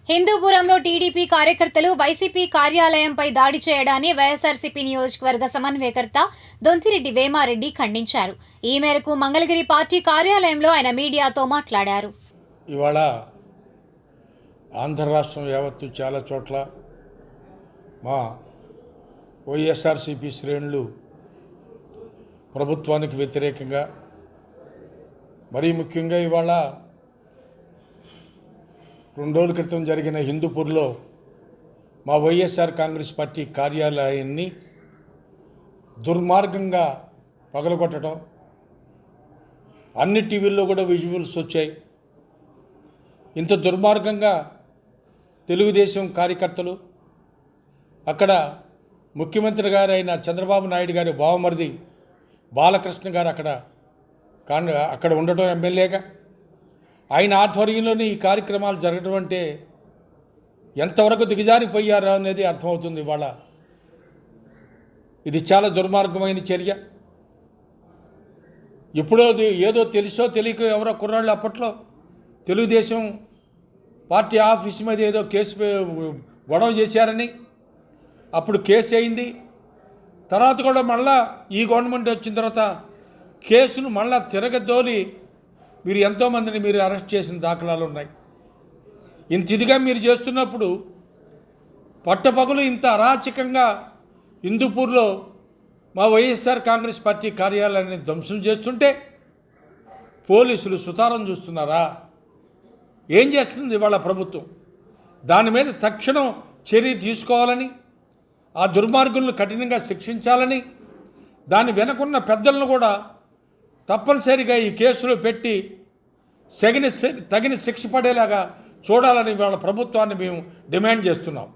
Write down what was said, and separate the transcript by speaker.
Speaker 1: హిందూపురంలో TDP కార్యకర్తలు YCP కార్యాలయంపై దాడి చేయడాన్ని వైఎస్ఆర్సీపీ నియోజకవర్గ సమన్వయకర్త దొంతిరెడ్డి వేమారెడ్డి ఖండించారు. ఈ మేరకు మంగళగిరి పార్టీ కార్యాలయంలో ఆయన మీడియాతో మాట్లాడారు.
Speaker 2: ఇవాళ ఆంధ్ర రాష్ట్రం యావత్తు చాలా చోట్ల మా వైఎస్ఆర్సీపీ శ్రేణులు ప్రభుత్వానికి వ్యతిరేకంగా, మరీ ముఖ్యంగా ఇవాళ 2 రోజుల క్రితం జరిగిన హిందూపూర్లో మా వైఎస్ఆర్ కాంగ్రెస్ పార్టీ కార్యాలయాన్ని దుర్మార్గంగా పగలగొట్టడం, అన్ని టీవీల్లో కూడా విజువల్స్ వచ్చాయి. ఇంత దుర్మార్గంగా తెలుగుదేశం కార్యకర్తలు, అక్కడ ముఖ్యమంత్రి గారు అయిన చంద్రబాబు నాయుడు గారి బావమరిది బాలకృష్ణ గారు అక్కడ ఉండటం, ఎమ్మెల్యేగా ఆయన ఆధ్వర్యంలోనే ఈ కార్యక్రమాలు జరగడం అంటే ఎంతవరకు దిగజారిపోయారో అనేది అర్థమవుతుంది. ఇవాళ ఇది చాలా దుర్మార్గమైన చర్య. ఇప్పుడో ఏదో తెలుసో తెలియక ఎవరో కుర్రాళ్ళు అప్పట్లో తెలుగుదేశం పార్టీ ఆఫీస్ మీద ఏదో కేసు గొడవ చేశారని అప్పుడు కేసు అయింది. తర్వాత కూడా మళ్ళా ఈ గవర్నమెంట్ వచ్చిన తర్వాత కేసును మళ్ళా తిరగదోలి మీరు ఎంతోమందిని మీరు అరెస్ట్ చేసిన దాఖలాలు ఉన్నాయి. ఇంత ఇదిగా మీరు చేస్తున్నప్పుడు పట్టపగలు ఇంత అరాచకంగా హిందూపూర్లో మా వైఎస్ఆర్ కాంగ్రెస్ పార్టీ కార్యాలయాన్ని ధ్వంసం చేస్తుంటే పోలీసులు సుతారం చూస్తున్నారా? ఏం చేస్తుంది ఇవాళ ప్రభుత్వం? దాని మీద తక్షణం చర్య తీసుకోవాలని, ఆ దుర్మార్గులను కఠినంగా శిక్షించాలని, దాని వెనకున్న పెద్దలను కూడా తప్పనిసరిగా ఈ కేసులో పెట్టి తగిన శిక్ష పడేలాగా చూడాలని వాళ్ళ ప్రభుత్వాన్ని మేము డిమాండ్ చేస్తున్నాం.